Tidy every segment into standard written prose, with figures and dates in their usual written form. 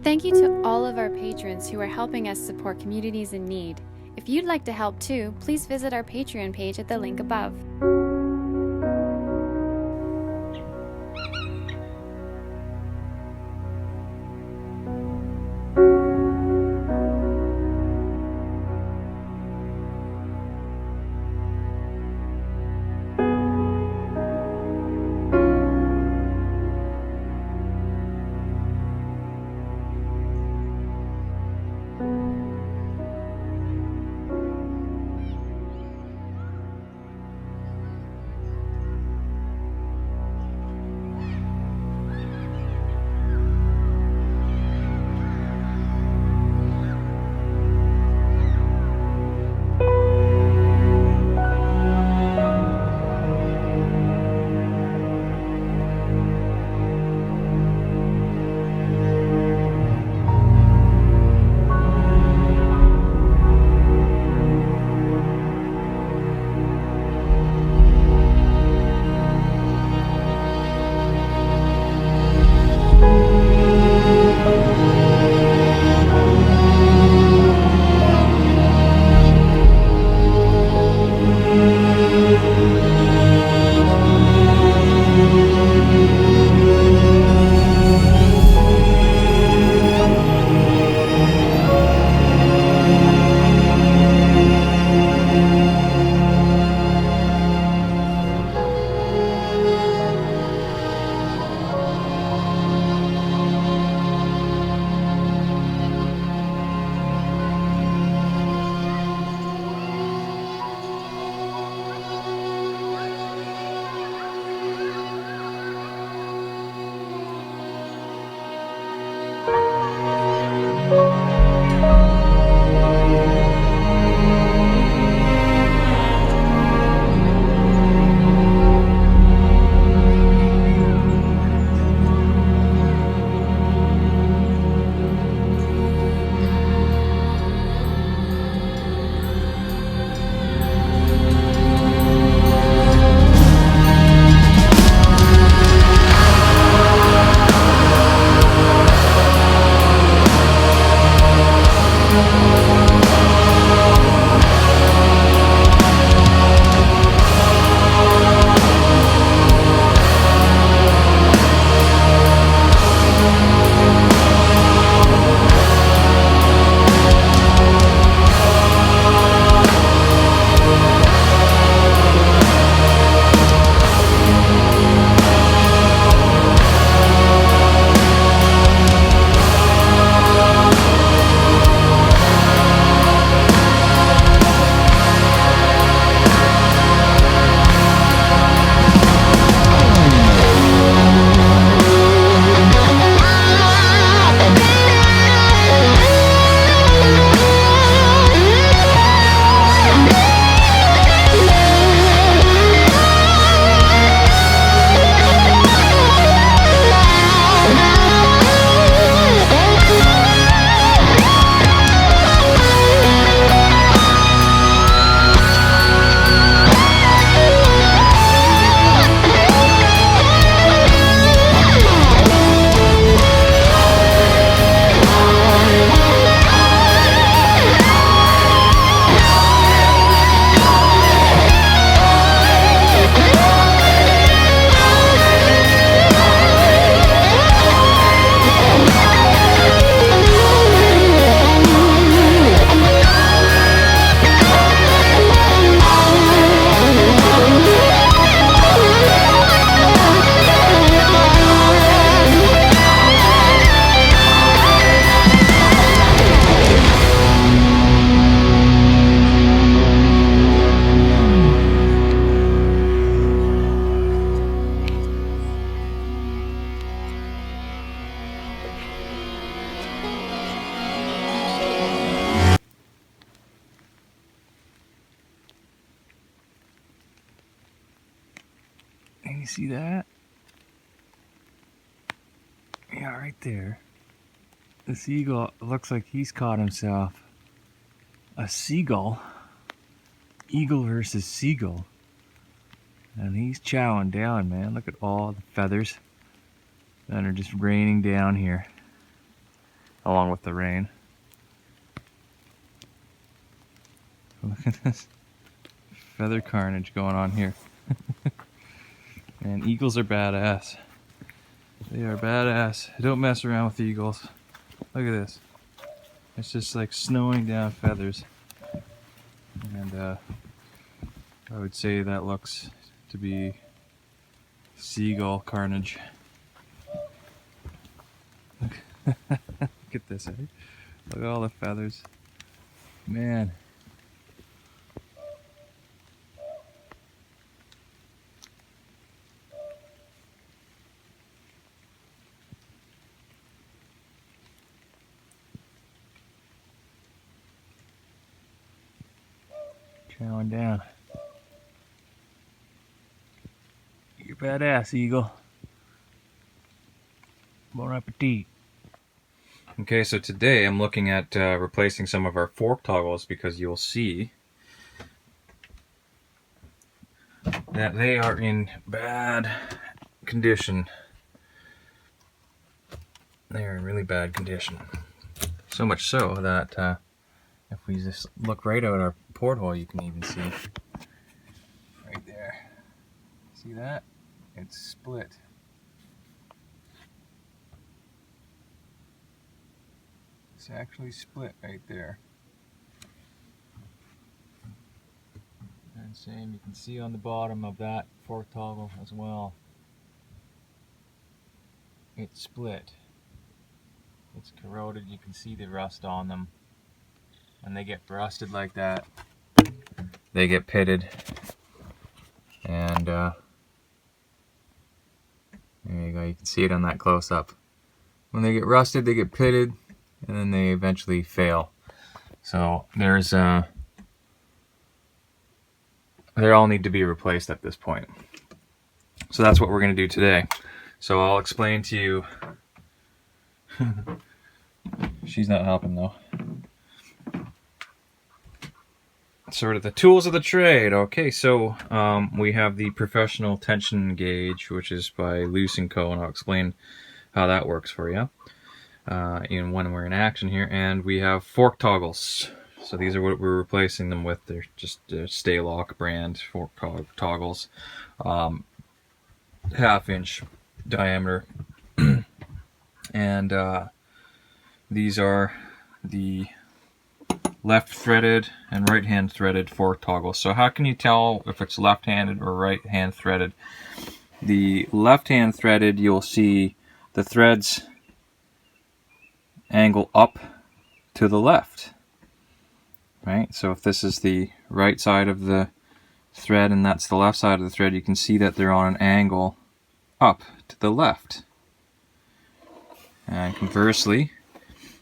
Thank you to all of our patrons who are helping us support communities in need. If you'd like to help too, please visit our Patreon page at the link above. You see that? Yeah, right there. The seagull looks like he's caught himself a seagull. Eagle versus seagull. And he's chowing down, man. Look at all the feathers that are just raining down here. along with the rain. Look at this feather carnage going on here. And eagles are badass. They are badass. Don't mess around with eagles. Look at this. It's just like snowing down feathers. And I would say that looks to be seagull carnage. Look at this, eh? Look at all the feathers. Man. Chowing down. You're badass, eagle. Bon appetit. Okay, so today I'm looking at replacing some of our fork toggles because you'll see that they are in bad condition. They are in really bad condition. So much so that if we just look right out our porthole, you can even see right there. See that? It's split. It's actually split right there. And same, you can see on the bottom of that fork toggle as well. It's split. It's corroded. You can see the rust on them. When they get rusted like that, they get pitted. And there you go. You can see it on that close up. When they get rusted, they get pitted, and then they eventually fail. So there's they all need to be replaced at this point. So that's what we're going to do today. So I'll explain to you. She's not helping though. Sort of the tools of the trade. Okay, so we have the professional tension gauge, which is by Loos&Co, and I'll explain how that works for you when we're in action here. And we have fork toggles. So these are what we're replacing them with. They're just Stay Lock brand fork toggles, 1/2-inch diameter, and these are the left threaded and right hand threaded fork toggles. So how can you tell if it's left handed or right hand threaded? The left hand threaded, you'll see the threads angle up to the left, right? So if this is the right side of the thread and that's the left side of the thread, you can see that they're on an angle up to the left. And conversely,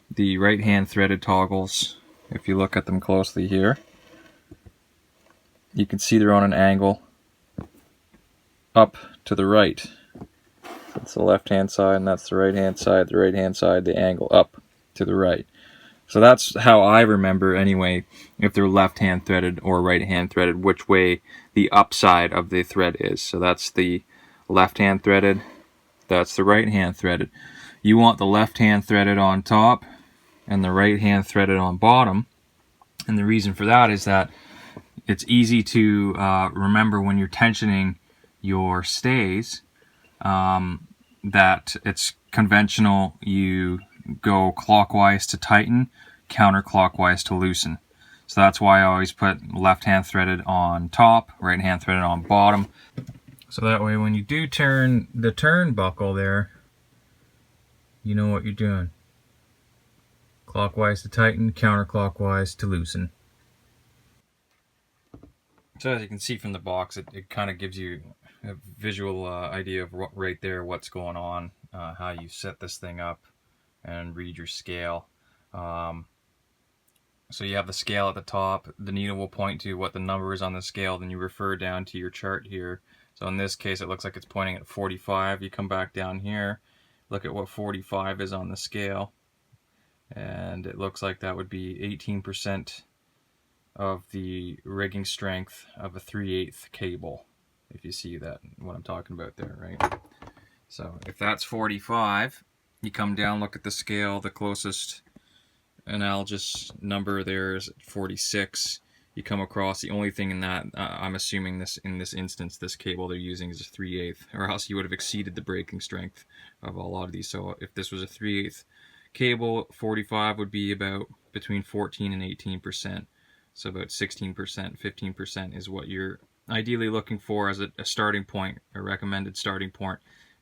the right hand threaded toggles, if you look at them closely here, you can see they're on an angle up to the right. That's the left hand side and that's the right hand side. The right hand side, the angle up to the right. So that's how I remember anyway, if they're left hand threaded or right hand threaded, which way the upside of the thread is. So that's the left hand threaded, that's the right hand threaded. You want the left hand threaded on top and the right hand threaded on bottom. And the reason for that is that it's easy to remember when you're tensioning your stays, that it's conventional. You go clockwise to tighten, counterclockwise to loosen. So that's why I always put left hand threaded on top, right hand threaded on bottom. So that way when you do turn the turnbuckle there, you know what you're doing. Clockwise to tighten, counterclockwise to loosen. So as you can see from the box, it kind of gives you a visual idea of right there what's going on, how you set this thing up and read your scale. So you have the scale at the top, the needle will point to what the number is on the scale, then you refer down to your chart here. So in this case it looks like it's pointing at 45. You come back down here, look at what 45 is on the scale, and it looks like that would be 18% of the rigging strength of a 3/8 cable, if you see that, what I'm talking about there, right? So if that's 45, You come down, look at the scale, the closest analogous number there is 46. You come across, the only thing in that, I'm assuming in this instance, this cable they're using is a 3/8, or else you would have exceeded the breaking strength of a lot of these. So if this was a 3/8 cable, 45 would be about between 14 and 18%. So about 16%, 15% is what you're ideally looking for as a starting point, a recommended starting point.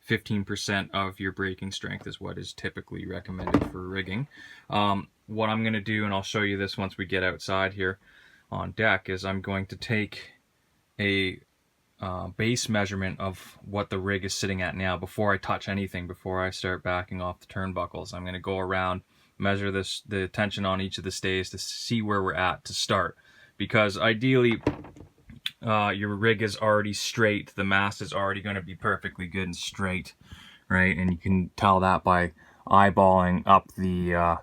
15% of your breaking strength is what is typically recommended for rigging. What I'm going to do, and I'll show you this once we get outside here on deck, is I'm going to take a base measurement of what the rig is sitting at now before I touch anything, before I start backing off the turnbuckles. I'm going to go around, measure the tension on each of the stays to see where we're at to start, because ideally your rig is already straight, the mast is already going to be perfectly good and straight, right? And you can tell that by eyeballing up the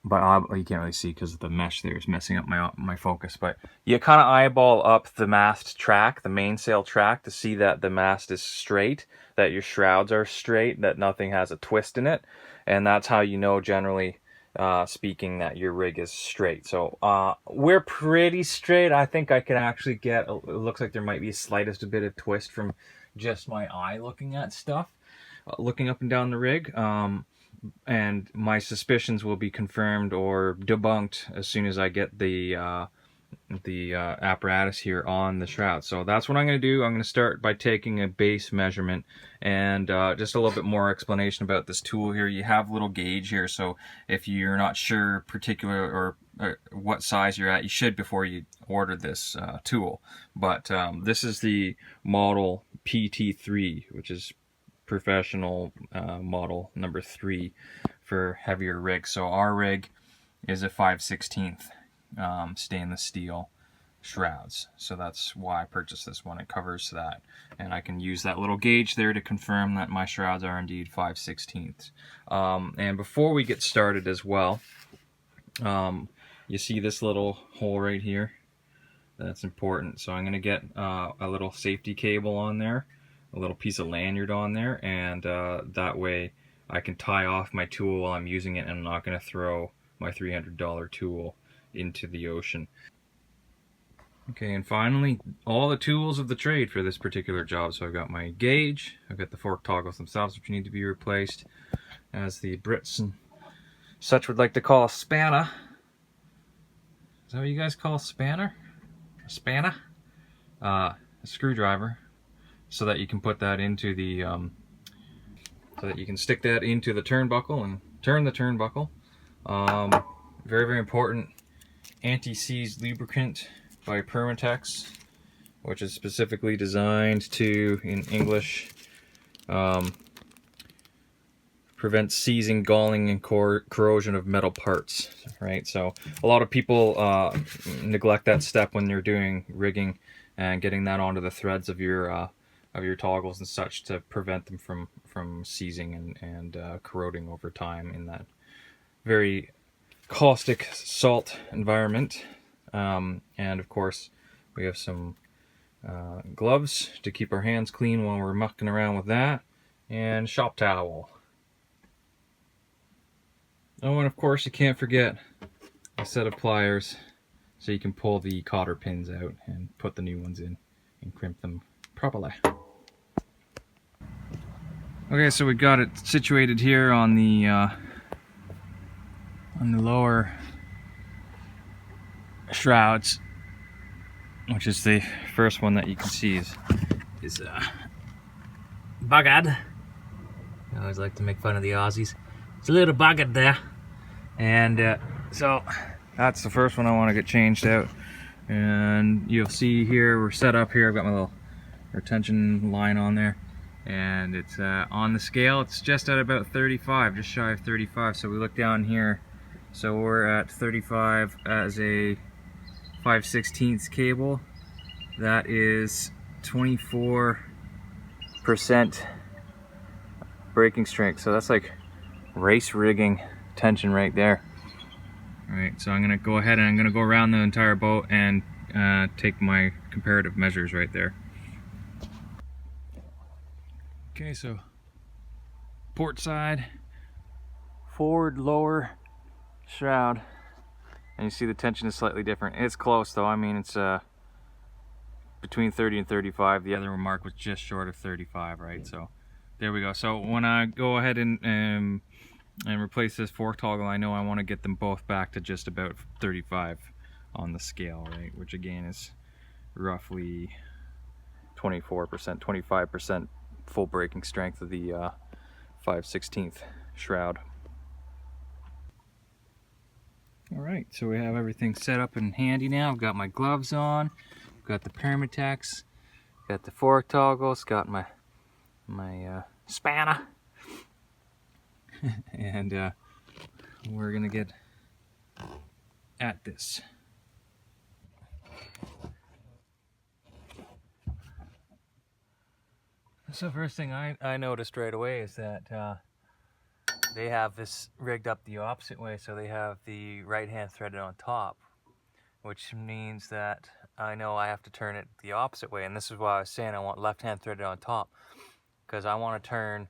you can't really see because the mesh there is messing up my focus, but you kind of eyeball up the mast track, the mainsail track, to see that the mast is straight, that your shrouds are straight, that nothing has a twist in it, and that's how you know, generally speaking, that your rig is straight. So we're pretty straight. I think I can actually get, it looks like there might be slightest a bit of twist from just my eye looking at stuff, looking up and down the rig. And my suspicions will be confirmed or debunked as soon as I get the apparatus here on the shroud. So that's what I'm going to do. I'm going to start by taking a base measurement, and just a little bit more explanation about this tool here. You have a little gauge here, so if you're not sure particular or what size you're at, you should before you order this tool. But this is the model PT3, which is professional model number 3 for heavier rigs. So our rig is a 5/16 stainless steel shrouds, so that's why I purchased this one. It covers that, and I can use that little gauge there to confirm that my shrouds are indeed 5/16. And before we get started as well, you see this little hole right here? That's important. So I'm going to get a little safety cable on there, a little piece of lanyard on there, and that way I can tie off my tool while I'm using it, and I'm not going to throw my $300 tool into the ocean. Okay, and finally, all the tools of the trade for this particular job. So I've got my gauge, I've got the fork toggles themselves, which need to be replaced, as the Brits and such would like to call a spanner. Is that what you guys call a spanner? A spanner? A screwdriver, so that you can put that into the, so that you can stick that into the turnbuckle and turn the turnbuckle. Very, very important, anti-seize lubricant by Permatex, which is specifically designed to, in English, prevent seizing, galling, and corrosion of metal parts, right? So a lot of people neglect that step when they're doing rigging and getting that onto the threads of your toggles and such to prevent them from seizing and corroding over time in that very caustic salt environment. And of course we have some gloves to keep our hands clean while we're mucking around with that, and shop towel. Oh, and of course you can't forget a set of pliers so you can pull the cotter pins out and put the new ones in and crimp them properly. Okay, so we got it situated here on the lower shrouds, which is the first one that you can see is buggered. I always like to make fun of the Aussies. It's a little buggered there, and so that's the first one I want to get changed out. And you'll see here we're set up here. I've got my little retention line on there, and it's on the scale. It's just at about 35, just shy of 35. So we look down here. So we're at 35 as a 5/16 cable. That is 24% breaking strength. So that's like race rigging tension right there. All right, so I'm gonna go ahead and I'm gonna go around the entire boat and take my comparative measures right there. Okay, so port side, forward lower shroud, and you see the tension is slightly different. It's close though. I mean, it's between 30 and 35. The other remark was just short of 35, right? So there we go. So when I go ahead and replace this fork toggle, I know I want to get them both back to just about 35 on the scale, right? Which again is roughly 24%, 25% full breaking strength of the 5/16 shroud. All right, so we have everything set up and handy now. I've got my gloves on, got the Permatex, got the fork toggles, got my spanner, and we're gonna get at this. So first thing I noticed right away is that they have this rigged up the opposite way, so they have the right hand threaded on top, which means that I know I have to turn it the opposite way. And this is why I was saying I want left hand threaded on top, because I want to turn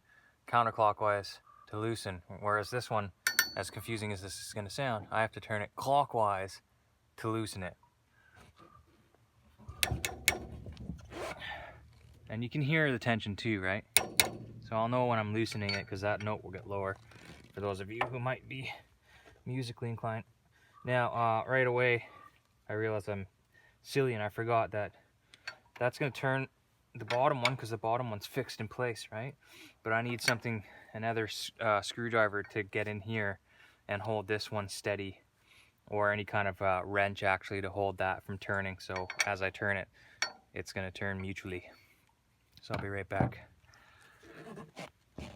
counterclockwise to loosen, whereas this one, as confusing as this is going to sound, I have to turn it clockwise to loosen it. And you can hear the tension too, right? So I'll know when I'm loosening it, because that note will get lower for those of you who might be musically inclined. Now, right away, I realize I'm silly and I forgot that that's going to turn the bottom one, because the bottom one's fixed in place, right? But I need something, another screwdriver to get in here and hold this one steady, or any kind of wrench actually to hold that from turning. So as I turn it, it's going to turn mutually. So I'll be right back. Of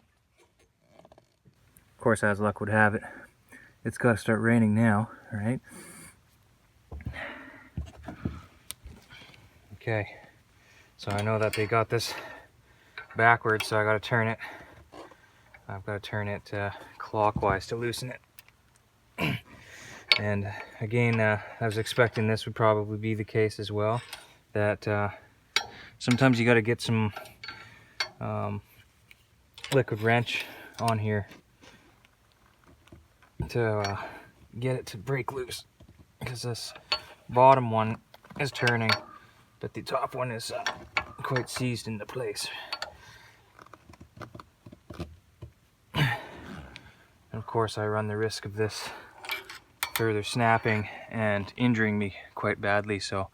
course, as luck would have it, it's got to start raining now, right? Okay, so I know that they got this backwards, so I got to turn it. I've got to turn it clockwise to loosen it. And again, I was expecting this would probably be the case as well, that sometimes you got to get some liquid wrench on here to get it to break loose, because this bottom one is turning, but the top one is quite seized into place. And of course, I run the risk of this further snapping and injuring me quite badly, so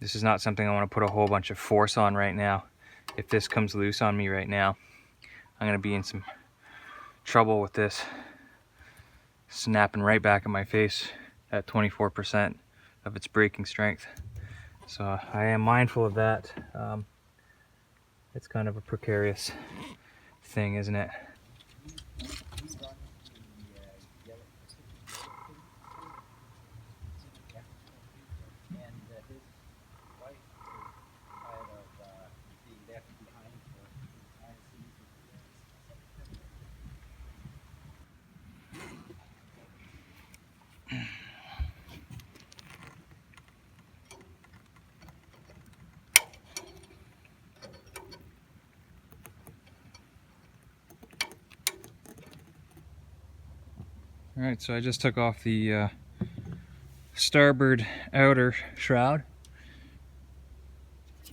this is not something I want to put a whole bunch of force on right now. If this comes loose on me right now, I'm going to be in some trouble with this snapping right back in my face at 24% of its breaking strength. So I am mindful of that. It's kind of a precarious thing, isn't it? Alright, so I just took off the starboard outer shroud. So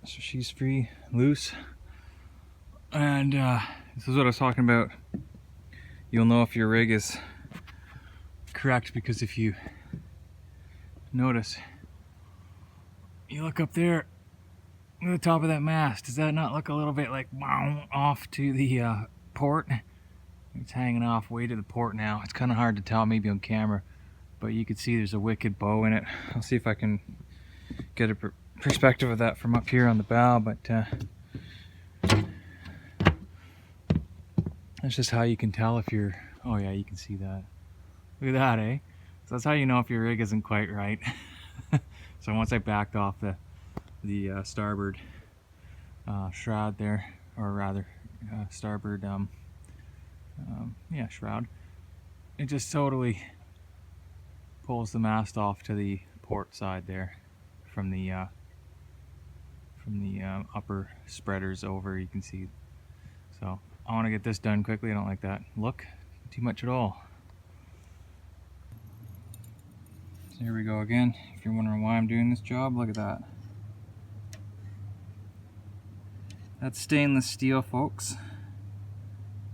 she's free, loose. And this is what I was talking about. You'll know if your rig is correct, because if you notice, you look up there at the top of that mast, does that not look a little bit like off to the port? It's hanging off way to the port now. It's kind of hard to tell maybe on camera, but you can see there's a wicked bow in it. I'll see if I can get a perspective of that from up here on the bow, but that's just how you can tell if you're, oh yeah, you can see that. Look at that, eh? So that's how you know if your rig isn't quite right. So once I backed off the starboard shroud there, or rather starboard shroud, it just totally pulls the mast off to the port side there from the upper spreaders over, you can see. So I want to get this done quickly. I don't like that look too much at all. So here we go again. If you're wondering why I'm doing this job, look at that. That's stainless steel, folks.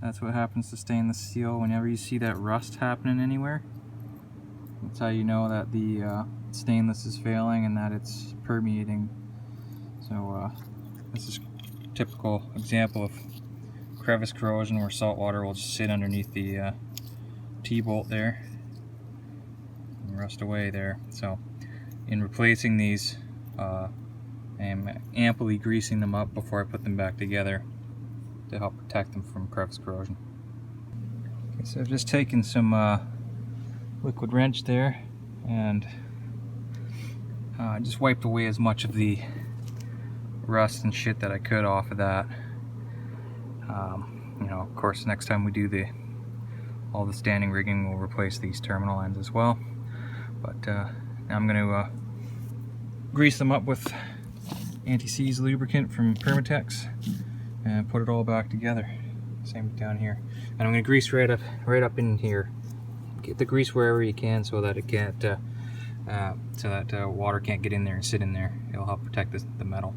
That's what happens to stainless steel whenever you see that rust happening anywhere. That's how you know that the stainless is failing and that it's permeating. So this is a typical example of crevice corrosion where salt water will just sit underneath the T-bolt there and rust away there. So in replacing these, I'm amply greasing them up before I put them back together to help protect them from crevice corrosion. Okay, so I've just taken some liquid wrench there and just wiped away as much of the rust and shit that I could off of that. You know, of course, next time we do all the standing rigging, we'll replace these terminal ends as well. But now I'm going to grease them up with anti-seize lubricant from Permatex and put it all back together. Same down here. And I'm going to grease right up in here. Get the grease wherever you can so that it can't, water can't get in there and sit in there. It'll help protect the metal.